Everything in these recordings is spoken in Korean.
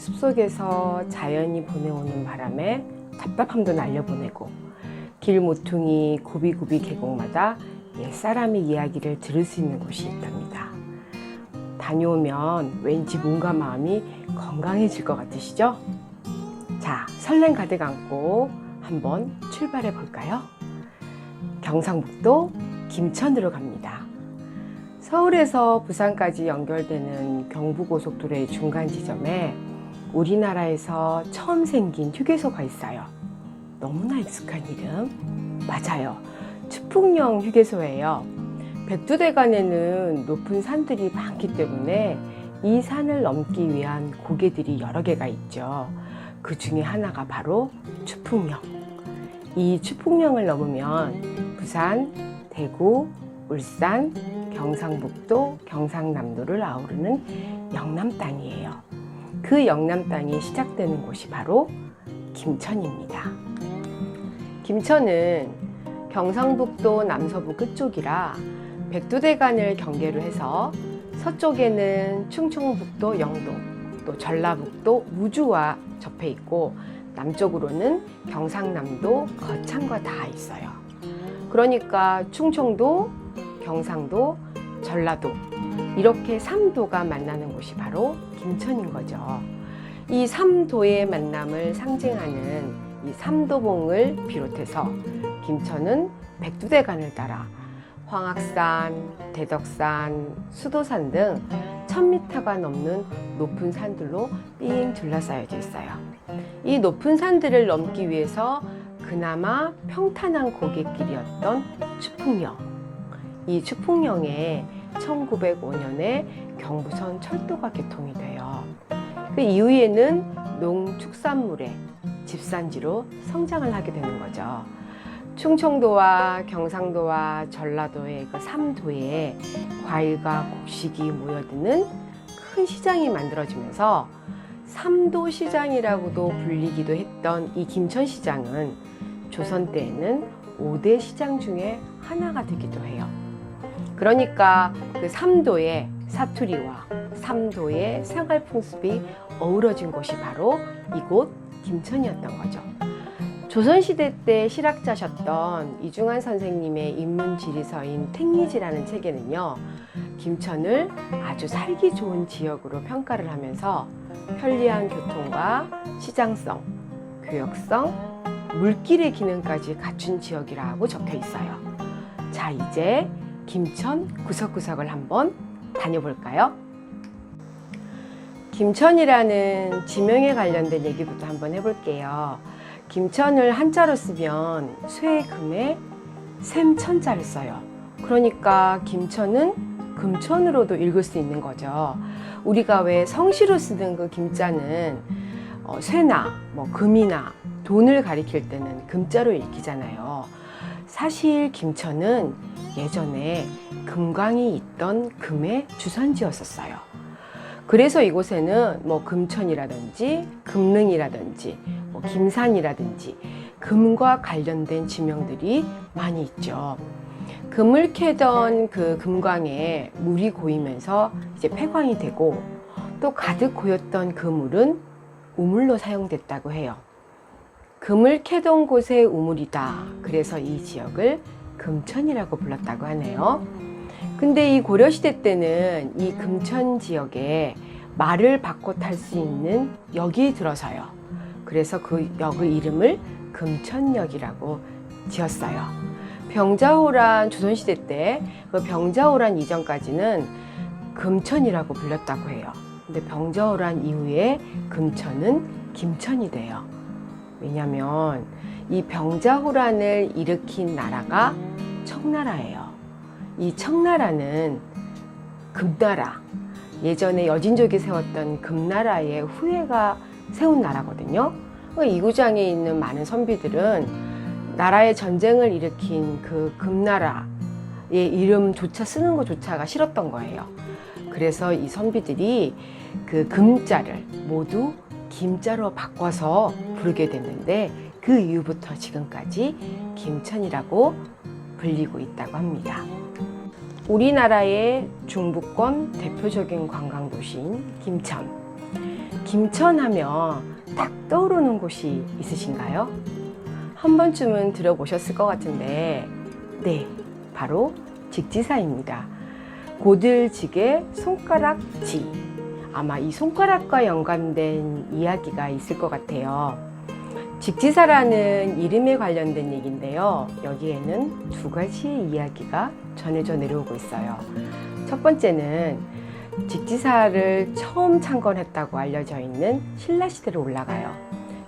숲속에서 자연이 보내오는 바람에 답답함도 날려보내고 길 모퉁이 굽이굽이 계곡마다 옛사람의 이야기를 들을 수 있는 곳이 있답니다. 다녀오면 왠지 몸과 마음이 건강해질 것 같으시죠? 자, 설렘 가득 안고 한번 출발해 볼까요? 경상북도 김천으로 갑니다. 서울에서 부산까지 연결되는 경부고속도로의 중간 지점에 우리나라에서 처음 생긴 휴게소가 있어요. 너무나 익숙한 이름. 맞아요. 추풍령 휴게소예요. 백두대간에는 높은 산들이 많기 때문에 이 산을 넘기 위한 고개들이 여러 개가 있죠. 그 중에 하나가 바로 추풍령. 이 추풍령을 넘으면 부산, 대구, 울산, 경상북도, 경상남도를 아우르는 영남 땅이에요. 그 영남 땅이 시작되는 곳이 바로 김천입니다. 김천은 경상북도 남서부 끝쪽이라 백두대간을 경계로 해서 서쪽에는 충청북도 영동, 또 전라북도 무주와 접해 있고 남쪽으로는 경상남도 거창과 닿아 있어요. 그러니까 충청도, 경상도, 전라도 이렇게 3도가 만나는 곳이 바로 김천인 거죠. 이 3도의 만남을 상징하는 이 삼도봉을 비롯해서 김천은 백두대간을 따라 황악산, 대덕산, 수도산 등 1000m가 넘는 높은 산들로 삥 둘러싸여져 있어요. 이 높은 산들을 넘기 위해서 그나마 평탄한 고갯길이었던 추풍령. 이 추풍령에 1905년에 경부선 철도가 개통이 돼요. 그 이후에는 농축산물의 집산지로 성장을 하게 되는 거죠. 충청도와 경상도와 전라도의 그 3도에 과일과 곡식이 모여드는 큰 시장이 만들어지면서 3도 시장이라고도 불리기도 했던 이 김천시장은 조선 때에는 5대 시장 중에 하나가 되기도 해요. 그러니까 그 3도의 사투리와 3도의 생활 풍습이 어우러진 곳이 바로 이곳 김천이었던 거죠. 조선시대 때 실학자셨던 이중환 선생님의 인문지리서인 택리지라는 책에는요, 김천을 아주 살기 좋은 지역으로 평가를 하면서 편리한 교통과 시장성, 교역성, 물길의 기능까지 갖춘 지역이라고 적혀 있어요. 자, 이제 김천 구석구석을 한번 다녀볼까요? 김천이라는 지명에 관련된 얘기부터 한번 해볼게요. 김천을 한자로 쓰면 쇠금에 샘천자를 써요. 그러니까 김천은 금천으로도 읽을 수 있는 거죠. 우리가 왜 성시로 쓰는 그 김자는 쇠나 금이나 돈을 가리킬 때는 금자로 읽히잖아요. 사실 김천은 예전에 금광이 있던 금의 주산지였었어요. 그래서 이곳에는 금천이라든지 금릉이라든지 김산이라든지 금과 관련된 지명들이 많이 있죠. 금을 캐던 그 금광에 물이 고이면서 이제 폐광이 되고 또 가득 고였던 그 물은 우물로 사용됐다고 해요. 금을 캐던 곳의 우물이다. 그래서 이 지역을 금천이라고 불렀다고 하네요. 근데 이 고려시대 때는 이 금천 지역에 말을 바꿔 탈 수 있는 역이 들어서요. 그래서 그 역의 이름을 금천역이라고 지었어요. 병자호란 조선시대 때 그 병자호란 이전까지는 금천이라고 불렸다고 해요. 근데 병자호란 이후에 금천은 김천이 돼요. 왜냐면 이 병자호란을 일으킨 나라가 청나라예요. 이 청나라는 금나라, 예전에 여진족이 세웠던 금나라의 후예가 세운 나라거든요. 이 구장에 있는 많은 선비들은 나라의 전쟁을 일으킨 그 금나라의 이름조차 쓰는 것조차가 싫었던 거예요. 그래서 이 선비들이 그 금자를 모두 김자로 바꿔서 부르게 됐는데 그 이후부터 지금까지 김천이라고 불리고 있다고 합니다. 우리나라의 중부권 대표적인 관광도시인 김천. 김천하면 딱 떠오르는 곳이 있으신가요? 한 번쯤은 들어보셨을 것 같은데, 네, 바로 직지사입니다. 고들직의 손가락지. 아마 이 손가락과 연관된 이야기가 있을 것 같아요. 직지사라는 이름에 관련된 얘기인데요. 여기에는 두 가지의 이야기가 전해져 내려오고 있어요. 첫 번째는 직지사를 처음 창건했다고 알려져 있는 신라시대로 올라가요.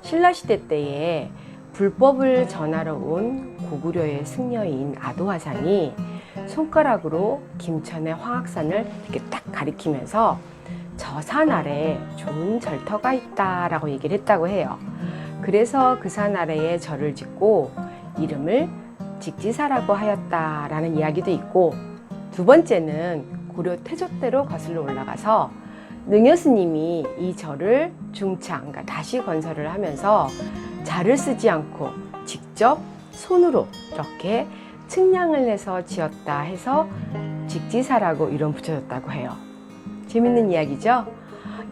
신라시대 때에 불법을 전하러 온 고구려의 승려인 아도화상이 손가락으로 김천의 황악산을 이렇게 딱 가리키면서 저 산 아래 좋은 절터가 있다라고 얘기를 했다고 해요. 그래서 그 산 아래에 절을 짓고 이름을 직지사라고 하였다라는 이야기도 있고, 두 번째는 고려 태조 때로 거슬러 올라가서 능여스님이 이 절을 중창, 그러니까 다시 건설을 하면서 자를 쓰지 않고 직접 손으로 이렇게 측량을 내서 지었다 해서 직지사라고 이름 붙여졌다고 해요. 재밌는 이야기죠?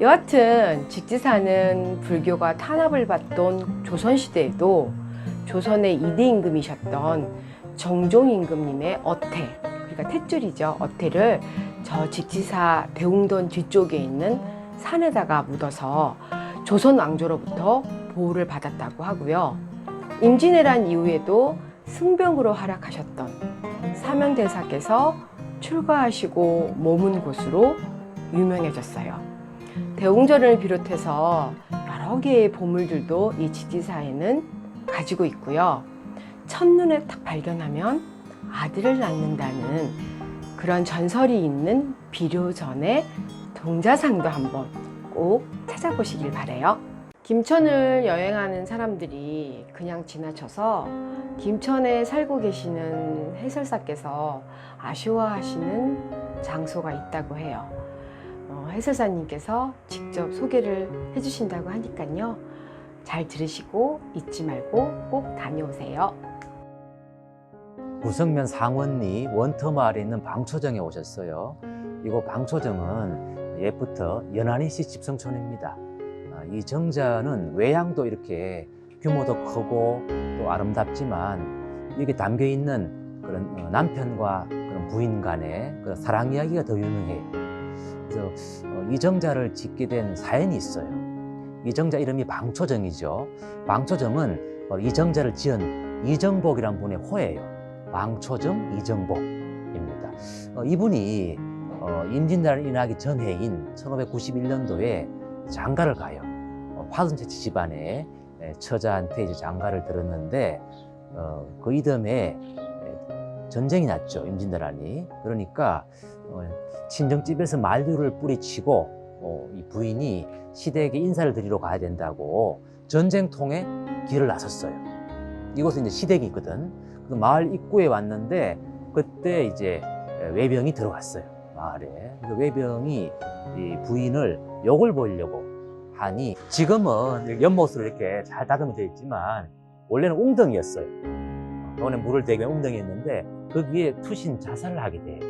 여하튼 직지사는 불교가 탄압을 받던 조선시대에도 조선의 2대 임금이셨던 정종임금님의 어태, 그러니까 탯줄이죠. 어태를 저 직지사 대웅돈 뒤쪽에 있는 산에다가 묻어서 조선 왕조로부터 보호를 받았다고 하고요. 임진왜란 이후에도 승병으로 활약하셨던 사명대사께서 출가하시고 머문 곳으로 유명해졌어요. 대웅전을 비롯해서 여러 개의 보물들도 이 직지사에는 가지고 있고요. 첫눈에 딱 발견하면 아들을 낳는다는 그런 전설이 있는 비료전의 동자상도 한번 꼭 찾아보시길 바래요. 김천을 여행하는 사람들이 그냥 지나쳐서 김천에 살고 계시는 해설사께서 아쉬워하시는 장소가 있다고 해요. 해설사님께서 직접 소개를 해주신다고 하니까요. 잘 들으시고 잊지 말고 꼭 다녀오세요. 구성면 상원리 원터마을에 있는 방초정에 오셨어요. 이곳 방초정은 옛부터 연안이시 집성촌입니다. 이 정자는 외양도 이렇게 규모도 크고 또 아름답지만 여기 담겨 있는 그런 남편과 그런 부인 간의 그런 사랑 이야기가 더 유명해요. 그래서 이 정자를 짓게 된 사연이 있어요. 이 정자 이름이 방초정이죠. 방초정은 이 정자를 지은 이정복이라는 분의 호예요. 방초정 이정복입니다. 이분이 임진왜란 일어나기 전해인 1591년도에 장가를 가요. 화순채치 집안의 처자한테 이제 장가를 들었는데 그 이듬해 전쟁이 났죠. 임진왜란이. 그러니까 친정집에서 만류를 뿌리치고 이 부인이 시댁에 인사를 드리러 가야 된다고 전쟁통에 길을 나섰어요. 이곳은 이제 시댁이 있거든. 그 마을 입구에 왔는데 그때 이제 외병이 들어갔어요. 마을에. 그 외병이 이 부인을 욕을 보이려고 하니 지금은 연못으로 이렇게 잘 다듬어져 있지만 원래는 웅덩이였어요. 원래 물을 대기면 웅덩이였는데 거기에 투신 자살을 하게 돼요.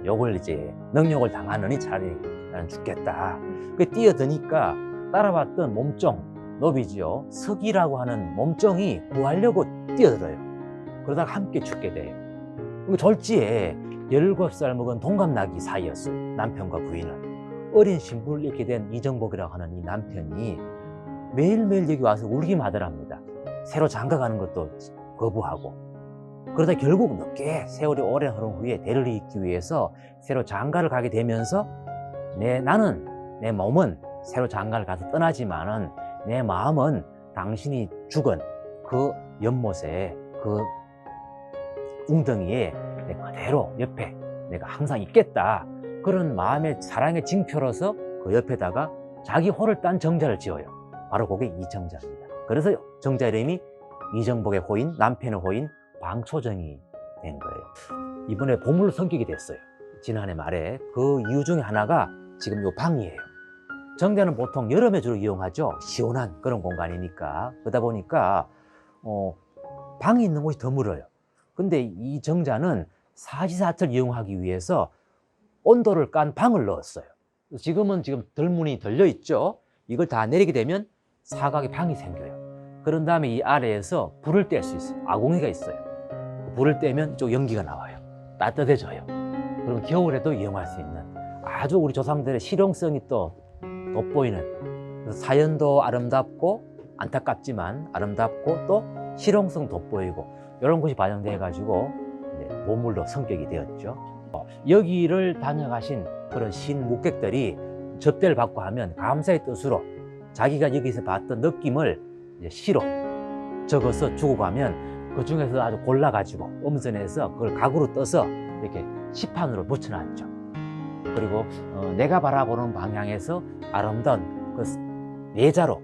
욕을 이제 능욕을 당하느니 차라리 나는 죽겠다. 그 뛰어드니까 따라왔던 몸종 노비지요. 석이라고 하는 몸종이 구하려고 뛰어들어요. 그러다가 함께 죽게 돼요. 졸지에 17살 먹은 동갑나기 사이였어요. 남편과 부인은. 어린 신부를 잃게 된 이정복이라고 하는 이 남편이 매일매일 여기 와서 울기만 하더랍니다. 새로 장가가는 것도 거부하고. 그러다 결국 늦게 세월이 오래 흐른 후에 대를 잇기 위해서 새로 장가를 가게 되면서 나는 내 몸은 새로 장가를 가서 떠나지만은 내 마음은 당신이 죽은 그 연못에 그 웅덩이에 내가 그대로 옆에 내가 항상 있겠다. 그런 마음의 사랑의 징표로서 그 옆에다가 자기 호를 딴 정자를 지어요. 바로 그게 이정자입니다. 그래서 정자 이름이 이정복의 호인, 남편의 호인 방초정이 된 거예요. 이번에 보물로 성격이 됐어요. 지난해 말에. 그 이유 중에 하나가 지금 요 방이에요. 정자는 보통 여름에 주로 이용하죠. 시원한 그런 공간이니까. 그러다 보니까 방이 있는 곳이 더 멀어요. 근데 이 정자는 사시사철 이용하기 위해서 온도를 깐 방을 넣었어요. 지금은 지금 덜문이 들려 있죠. 이걸 다 내리게 되면 사각의 방이 생겨요. 그런 다음에 이 아래에서 불을 뗄 수 있어요. 아궁이가 있어요. 불을 떼면 좀 연기가 나와요. 따뜻해져요. 그럼 겨울에도 이용할 수 있는 아주 우리 조상들의 실용성이 또 돋보이는, 사연도 아름답고 안타깝지만 아름답고 또 실용성 돋보이고 이런 것이 반영돼 가지고 보물로 성격이 되었죠. 여기를 다녀가신 그런 신묵객들이 접대를 받고 하면 감사의 뜻으로 자기가 여기서 봤던 느낌을 이제 시로 적어서 주고 가면 그 중에서 아주 골라가지고 엄선해서 그걸 가구로 떠서 이렇게 시판으로 붙여놨죠. 그리고 내가 바라보는 방향에서 아름다운 그 예자로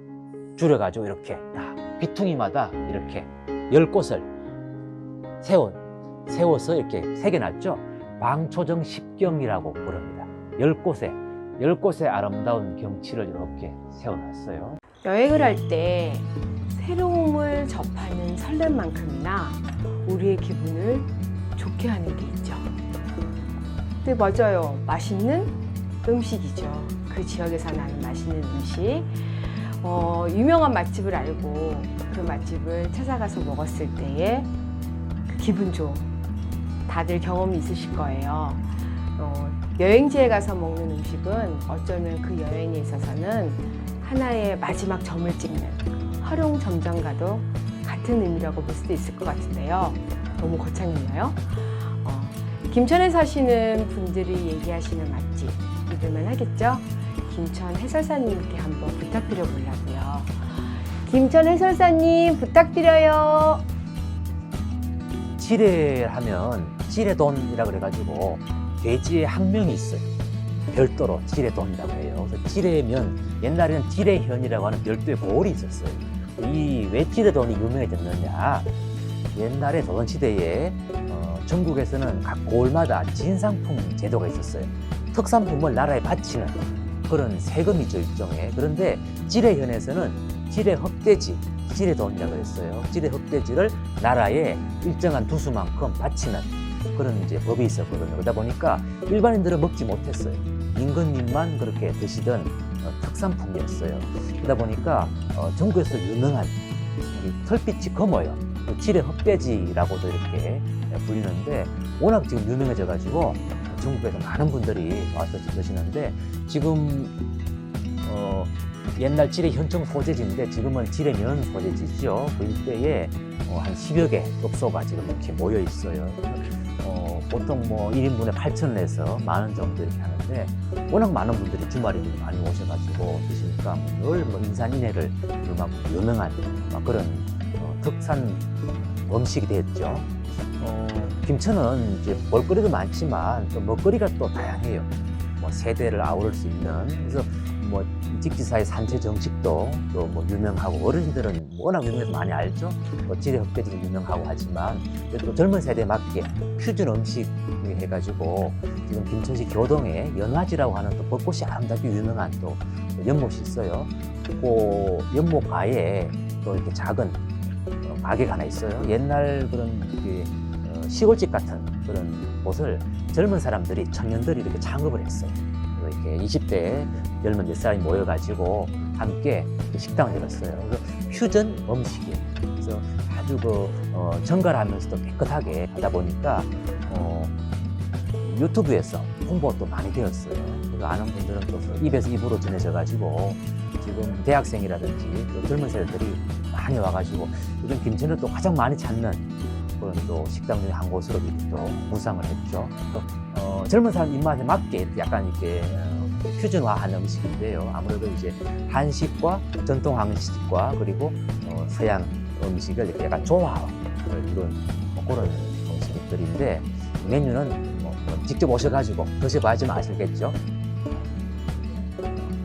줄여가지고 이렇게 다 귀퉁이마다 이렇게 10곳을 세워서 이렇게 새겨놨죠. 방초정 십경이라고 부릅니다. 10곳의 아름다운 경치를 이렇게 세워놨어요. 여행을 할 때 새로움을 접하는 설렘만큼이나 우리의 기분을 좋게 하는 게 있죠. 네, 맞아요. 맛있는 음식이죠. 그 지역에서 나는 맛있는 음식. 유명한 맛집을 알고 그 맛집을 찾아가서 먹었을 때의 그 기분 좋음. 다들 경험이 있으실 거예요. 여행지에 가서 먹는 음식은 어쩌면 그 여행에 있어서는 하나의 마지막 점을 찍는 활용점정과도 같은 의미라고 볼 수도 있을 것 같은데요. 너무 거창했나요? 김천에 사시는 분들이 얘기하시는 맛집 믿을만 하겠죠? 김천 해설사님께 한번 부탁드려 보려고요. 김천 해설사님 부탁드려요. 지레하면 지레돈이라고 그래가지고 돼지의 학명이 있어요. 별도로 지레돈이라고 해요. 그래서 지레면 옛날에는 지레현이라고 하는 별도의 보홀이 있었어요. 이 왜 지레돈이 유명해졌느냐? 옛날에 조선시대에 전국에서는 각 고을마다 진상품 제도가 있었어요. 특산품을 나라에 바치는 그런 세금이죠, 일종의. 그런데 지레현에서는 지레흑돼지, 지레돈이라고 했어요. 지레흑돼지를 나라에 일정한 두수만큼 바치는 그런 이제 법이 있었거든요. 그러다 보니까 일반인들은 먹지 못했어요. 임금님만 그렇게 드시던 특산품이었어요. 그러다 보니까 전국에서 유명한 털빛이 검어요. 지레흑돼지라고도 이렇게 불리는데 워낙 지금 유명해져가지고 전국에서 많은 분들이 와서 드시는데 지금 옛날 지레 현청 소재지인데 지금은 지레면 소재지죠. 그 일대에 한 10여 개 업소가 지금 이렇게 모여 있어요. 보통 뭐 1인분에 8,000원에서 10,000원 정도 이렇게 하는데 워낙 많은 분들이 주말에 많이 오셔가지고 드시니까 늘 뭐 인산인해를 막 유명한 그런 특산 음식이 됐죠. 김천은 이제 볼거리도 많지만 또 먹거리가 또 다양해요. 뭐 세대를 아우를 수 있는 그래서 뭐 직지사의 산채 정식도 또 뭐 유명하고 어르신들은 워낙 유명해서 많이 알죠. 뭐 지레 흑돼지도 유명하고 하지만 그래도 젊은 세대에 맞게 퓨전 음식 해가지고 지금 김천시 교동에 연화지라고 하는 또 벚꽃이 아름답게 유명한 또 연못이 있어요. 그 연못가에 또 이렇게 작은 가게가 하나 있어요. 옛날 그런 시골집 같은 그런 곳을 젊은 사람들이 청년들이 이렇게 창업을 했어요. 이렇게 20대 젊은 몇 사람이 모여가지고 함께 식당을 열었어요. 그래서 퓨전 음식이에요. 그래서 아주 정갈하면서도 깨끗하게 하다 보니까 유튜브에서 홍보도 많이 되었어요. 그래서 아는 분들은 또 입에서 입으로 전해져가지고 지금 대학생이라든지 또 젊은 세대들이 많이 와가지고 요즘 김천을 또 가장 많이 찾는 그런 또 식당 중에 한 곳으로 이렇게 또 무상을 했죠. 젊은 사람 입맛에 맞게 약간 이렇게 퓨전화한 음식인데요. 아무래도 이제 한식과 전통 한식과 그리고 서양 음식을 이렇게 약간 조화를 이룬 그런 음식들인데 메뉴는 직접 오셔가지고 드셔봐야지만 아시겠죠.